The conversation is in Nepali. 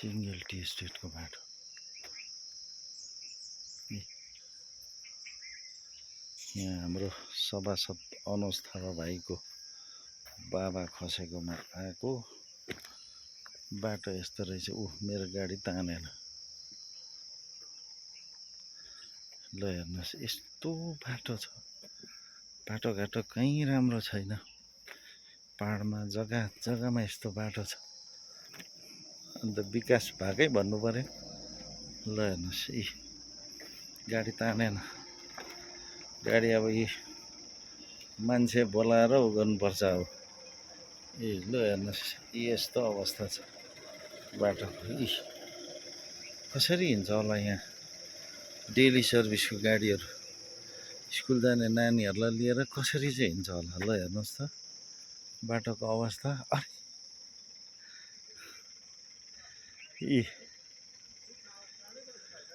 सिंगल टी स्टेटको बाटो। यहाँ हाम्रो सभासद अनुज थापा भाइको बाबा खसेकोमा आएको बाटो यस्तो रहेछ। मेरो गाडी तानेन। ल हेर्नुहोस् यस्तो बाटो छ। बाटोघाटो कहीँ राम्रो छैन। पहाडमा जग्गा जग्गामा यस्तो बाटो छ। अन्त विकास भएकै भन्नु पर्यो। ल हेर्नुहोस् गाडी तानेन। गाडी अब यी मान्छे बोलाएर गर्नुपर्छ अब। ल हेर्नुहोस् यस्तो अवस्था छ बाटोको। कसरी हिँड्छ होला यहाँ डेली सर्भिसको गाडीहरू, स्कुल जाने नानीहरूलाई लिएर कसरी चाहिँ हिँड्छ होला। ल हेर्नुहोस् त बाटोको अवस्था।